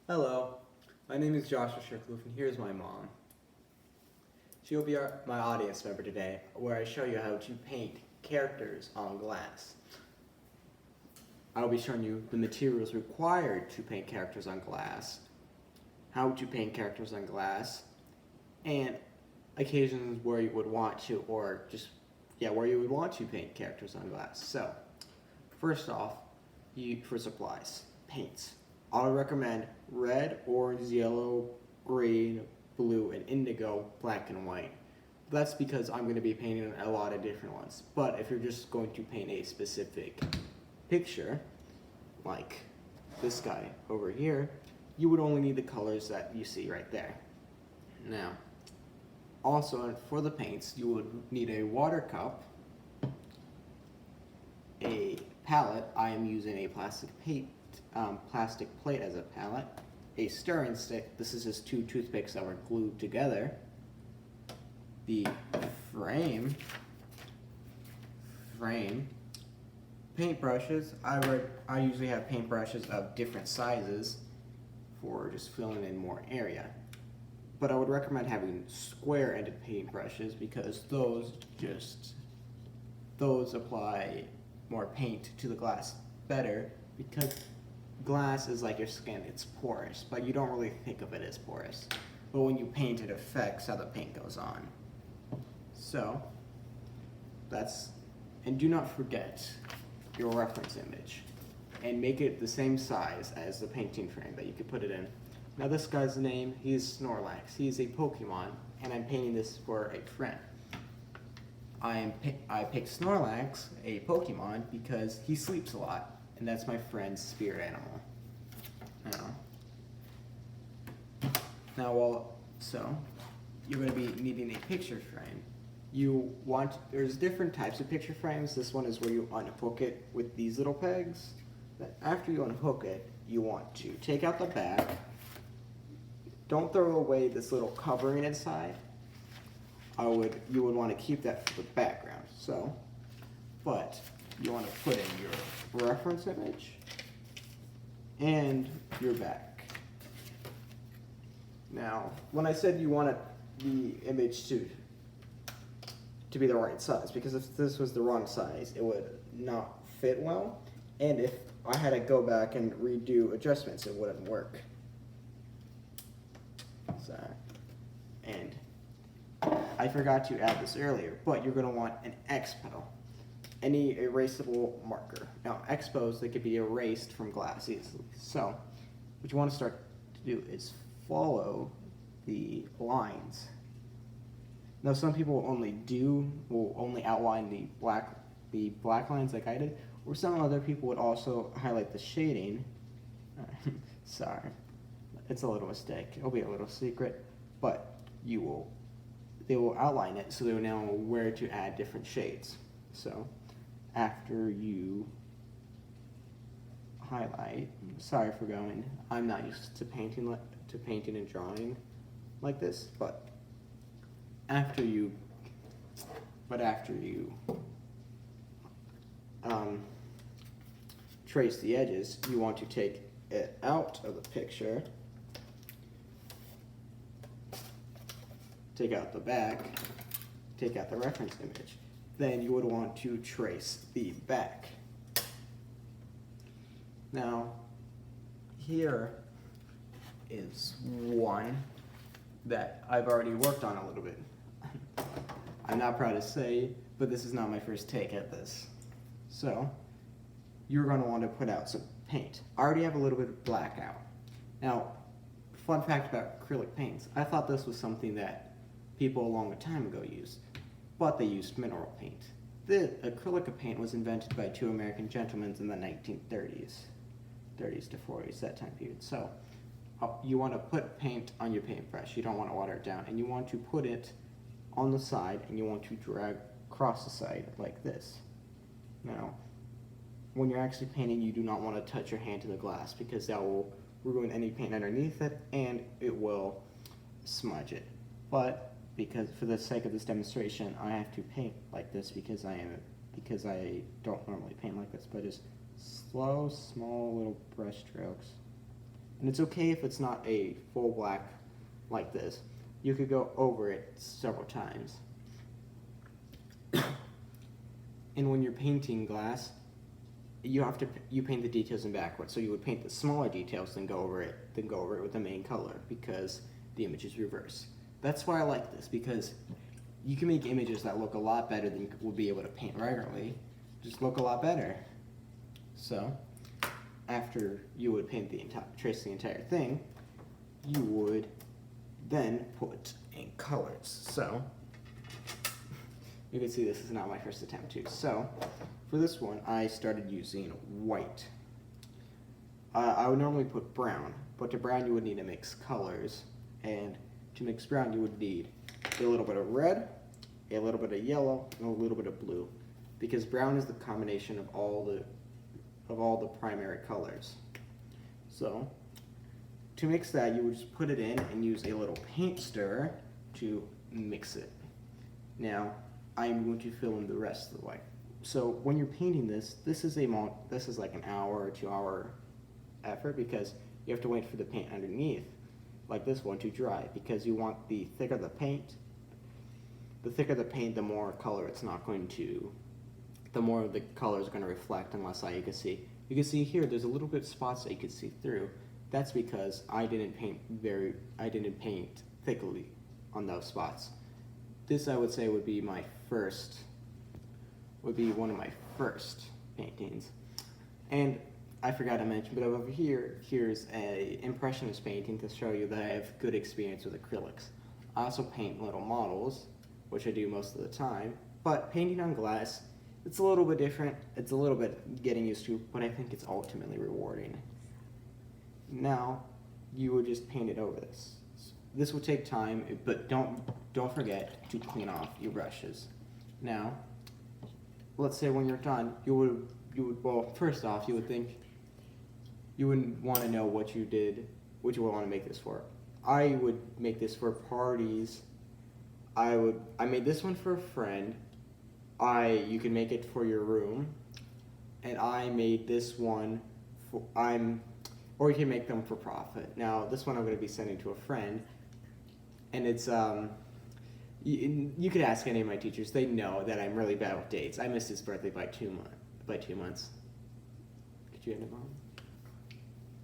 Hello, my name is Joshua Sherkloof and here's my mom. She will be my audience member today, where I show you how to paint characters on glass. I will be showing you the materials required to paint characters on glass, how to paint characters on glass, and occasions where you would want to, where you would want to paint characters on glass. So, first off, for supplies, paints. I would recommend red, orange, yellow, green, blue, and indigo, black and white. That's because I'm going to be painting a lot of different ones. But if you're just going to paint a specific picture, like this guy over here, you would only need the colors that you see right there. Now, also for the paints, you would need a water cup, a palette. I am using a plastic plate as a palette, a stirring stick. This is just two toothpicks that were glued together. The frame, paintbrushes. I usually have paintbrushes of different sizes for just filling in more area. But I would recommend having square-ended paintbrushes because those apply more paint to the glass better, because glass is like your skin, it's porous, but you don't really think of it as porous. But when you paint, it affects how the paint goes on. So, and do not forget your reference image, and make it the same size as the painting frame that you could put it in. Now this guy's name, he is Snorlax. He is a Pokemon, and I'm painting this for a friend. I picked Snorlax, a Pokemon, because he sleeps a lot, and that's my friend's spirit animal. So you're going to be needing a picture frame. There's different types of picture frames. This one is where you unhook it with these little pegs. Then after you unhook it, you want to take out the back. Don't throw away this little covering inside. You would want to keep that for the background. But you want to put in your reference image and your back. Now, when I said you wanted the image to be the right size, because if this was the wrong size, it would not fit well, and if I had to go back and redo adjustments, it wouldn't work. And I forgot to add this earlier, but you're going to want an X pedal, any erasable marker. Now, Expos, they could be erased from glass easily. So, what you want to start to do is follow the lines. Now, some people will only outline the black lines like I did, or some other people would also highlight the shading. Sorry, it's a little mistake. It'll be a little secret, but they will outline it so they will know where to add different shades. So after you highlight, sorry for going, I'm not used to painting and drawing like this, but after you trace the edges, you want to take it out of the picture, take out the back, take out the reference image. Then you would want to trace the back. Now, here is one that I've already worked on a little bit. I'm not proud to say, but this is not my first take at this. So, you're going to want to put out some paint. I already have a little bit of black out. Now, fun fact about acrylic paints, I thought this was something that people a long time ago used, but they used mineral paint. The acrylic paint was invented by two American gentlemen in the 1930s, 30s to 40s, that time period. So, you want to put paint on your paintbrush. You don't want to water it down, and you want to put it on the side, and you want to drag across the side like this. Now, when you're actually painting, you do not want to touch your hand to the glass, because that will ruin any paint underneath it, and it will smudge it. But because for the sake of this demonstration, I have to paint like this because I don't normally paint like this, but just slow, small little brush strokes And it's okay if it's not a full black like this. You could go over it several times. And when you're painting glass, you paint the details in backwards. So you would paint the smaller details, then go over it with the main color, because the image is reversed. That's why I like this, because you can make images that look a lot better than you would be able to paint regularly. Just look a lot better. So after you would paint trace the entire thing, you would then put in colors. So you can see this is not my first attempt too. So for this one, I started using white. I would normally put brown, but to brown you would need to mix colors, and to mix brown you would need a little bit of red, a little bit of yellow, and a little bit of blue, because brown is the combination of all the primary colors. So to mix that, you would just put it in and use a little paint stirrer to mix it. Now I'm going to fill in the rest of the white. So when you're painting this is like an hour or 2 hour effort, because you have to wait for the paint underneath, like this one, to dry, because you want the thicker the paint, the more color it's not going to, the more the color is going to reflect on less light you can see. You can see here there's a little bit of spots that you can see through. That's because I didn't paint thickly on those spots. This, I would say, would be one of my first paintings. And I forgot to mention, but over here's a impressionist painting to show you that I have good experience with acrylics. I also paint little models, which I do most of the time, but painting on glass, it's a little bit different. It's a little bit getting used to, but I think it's ultimately rewarding. Now, you would just paint it over this. This will take time, but don't forget to clean off your brushes. Now, let's say when you're done, well, first off, you wouldn't want to know what you would want to make this for. I would make this for parties. I made this one for a friend. You can make it for your room, and I made this one or you can make them for profit. Now, this one I'm going to be sending to a friend, and it's you could ask any of my teachers. They know that I'm really bad with dates. I missed his birthday by 2 months. Could you end it, Mom?